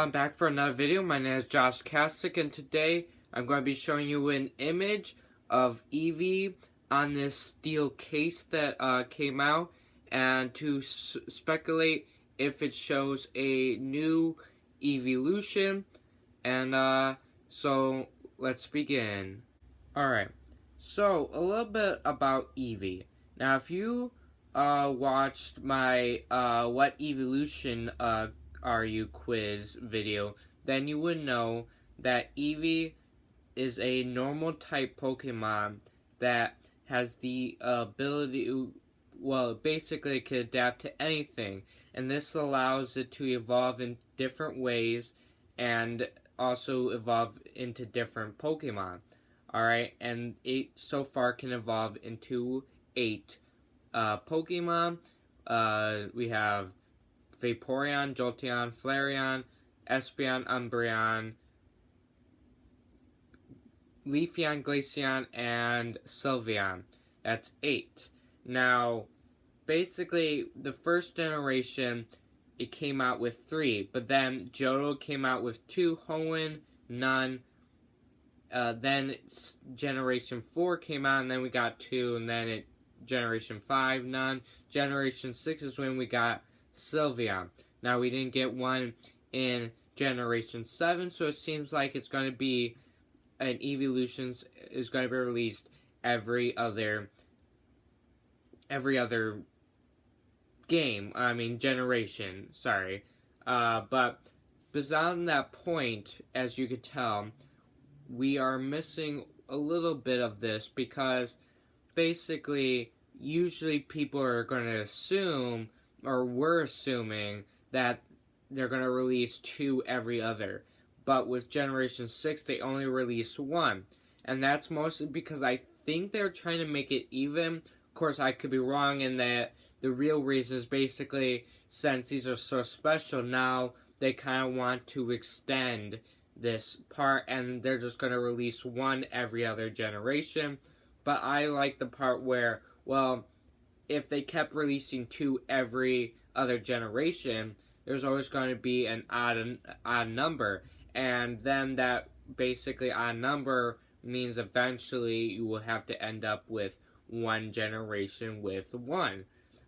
I'm back for another video. My name is Josh Kastic, and today I'm going to be showing you an image of Eevee on this steel case that came out, and to speculate if it shows a new Eeveelution. And so let's begin. Alright, so a little bit about Eevee. Now, if you watched my What Eeveelution Are You quiz video, then you would know that Eevee is a normal type Pokemon that has the ability to, well, basically it can adapt to anything, and this allows it to evolve in different ways and also evolve into different Pokemon. Alright, and it so far can evolve into 8 Pokemon. We have Vaporeon, Jolteon, Flareon, Espeon, Umbreon, Leafeon, Glaceon, and Sylveon. That's 8. Now, basically, the first generation, it came out with 3, but then Johto came out with 2, Hoenn, none. Then Generation 4 came out, and then we got 2, and then Generation 5, none. Generation 6 is when we got Sylveon. Now, we didn't get one in Generation 7, so it seems like it's going to be an Eeveelution is going to be released every other generation, sorry. But beyond that point, as you could tell, we are missing a little bit of this because basically, usually people are going to assume, or we're assuming, that they're going to release 2 every other. But with Generation 6, they only released 1. And that's mostly because I think they're trying to make it even. Of course, I could be wrong in that the real reason is basically, since these are so special, now they kind of want to extend this part, and they're just going to release 1 every other generation. But I like the part where, well, if they kept releasing 2 every other generation, there's always going to be an odd number. And then that basically odd number means eventually you will have to end up with 1 generation with 1.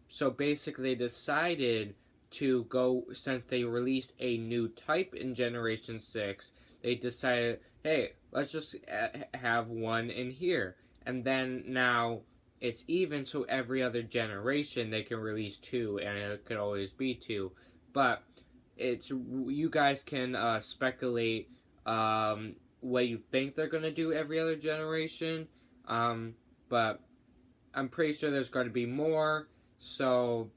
So basically they decided to go, since they released a new type in Generation 6, they decided, hey, let's just have 1 in here. And then now it's even, so every other generation they can release 2, and it could always be 2. But you guys can speculate what you think they're going to do every other generation. But I'm pretty sure there's going to be more, so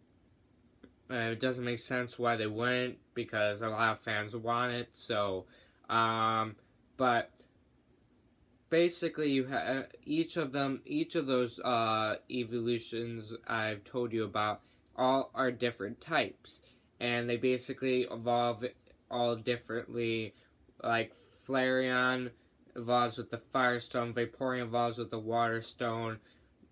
it doesn't make sense why they wouldn't, because a lot of fans want it. So, but basically, you have each of those evolutions I've told you about, all are different types, and they basically evolve all differently. Like Flareon evolves with the Fire Stone, Vaporeon evolves with the Water Stone,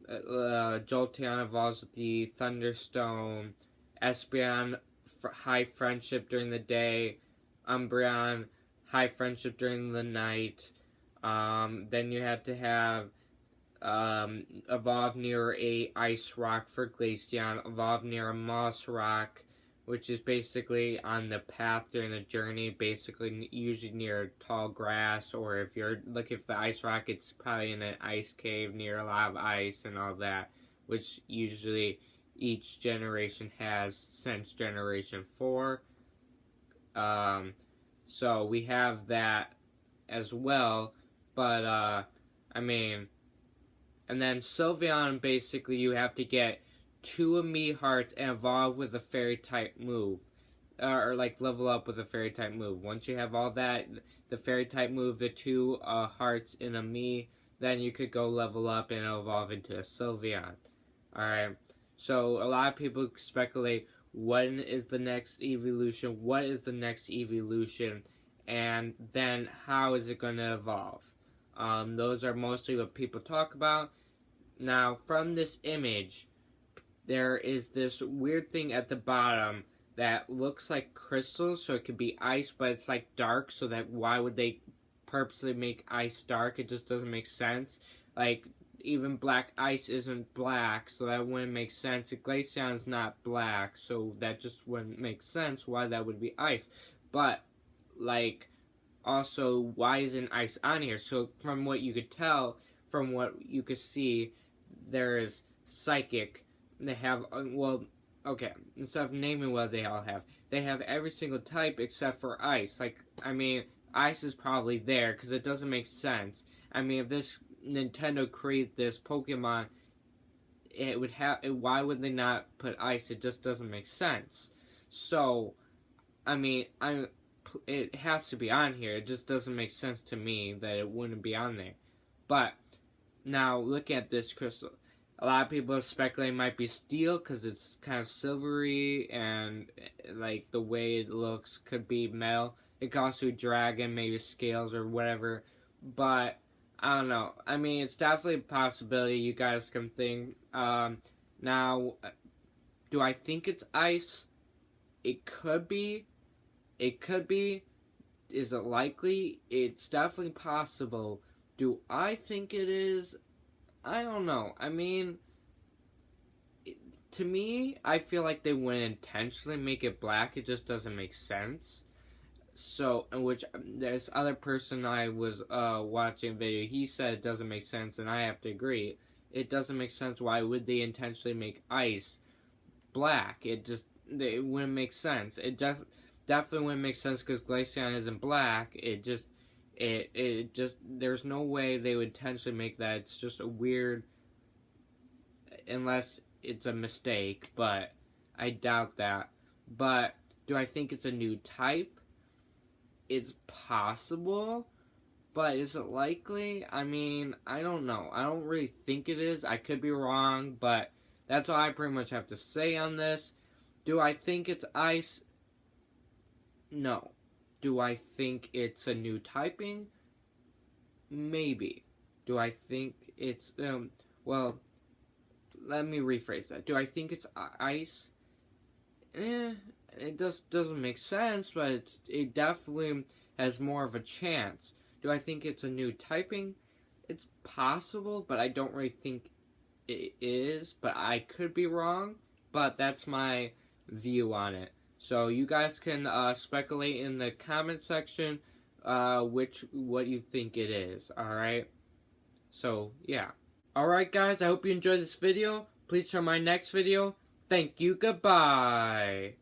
Jolteon evolves with the Thunderstone, Espeon high friendship during the day, Umbreon high friendship during the night. Then you have to have evolve near a ice rock for Glaceon, evolve near a moss rock, which is basically on the path during the journey, basically usually near tall grass, or if you're looking for the ice rock, it's probably in an ice cave near a lot of ice and all that, which usually each generation has since Generation 4. So we have that as well, but, and then Sylveon, basically you have to get 2 immediate hearts and evolve with a fairy type move. Or like level up with a fairy type move. Once you have all that, the fairy type move, the 2 hearts in a me, then you could go level up and evolve into a Sylveon. Alright, so a lot of people speculate, when is the next Eeveelution, what is the next Eeveelution, and then how is it going to evolve? Those are mostly what people talk about. Now, from this image, there is this weird thing at the bottom that looks like crystal, so it could be ice, but it's like dark, so that why would they purposely make ice dark? It just doesn't make sense. Like, even black ice isn't black, so that wouldn't make sense. The Glaceon's not black, so that just wouldn't make sense why that would be ice. But, like, also, why isn't ice on here? So, from what you could tell, from what you could see, there's psychic. They have, well, okay, instead of naming what they all have, they have every single type except for ice. Like, I mean, ice is probably there, because it doesn't make sense. I mean, if this Nintendo create this Pokemon, it would have. Why would they not put ice? It just doesn't make sense. So, I mean, it has to be on here. It just doesn't make sense to me that it wouldn't be on there. But now look at this crystal. A lot of people speculate it might be steel because it's kind of silvery, and like the way it looks could be metal. It could also be dragon, maybe scales or whatever. But I don't know. I mean, it's definitely a possibility. You guys can think. Now, do I think it's ice? It could be. It could be. Is it likely? It's definitely possible. Do I think it is? I don't know. I mean, to me, I feel like they wouldn't intentionally make it black. It just doesn't make sense. So, in which this other person I was watching a video, he said it doesn't make sense, and I have to agree. It doesn't make sense. Why would they intentionally make ice black? It wouldn't make sense. It definitely wouldn't make sense because Glaceon isn't black. It just, there's no way they would intentionally make that. It's just a weird, unless it's a mistake, but I doubt that. But do I think it's a new type? It's possible, but is it likely? I mean, I don't know. I don't really think it is. I could be wrong, but that's all I pretty much have to say on this. Do I think it's ice? No. Do I think it's a new typing? Maybe. Do I think it's, well, let me rephrase that. Do I think it's ice? It doesn't make sense, but it definitely has more of a chance. Do I think it's a new typing? It's possible, but I don't really think it is. But I could be wrong. But that's my view on it. So you guys can speculate in the comment section what you think it is. All right. So yeah. All right, guys. I hope you enjoyed this video. Please try my next video. Thank you. Goodbye.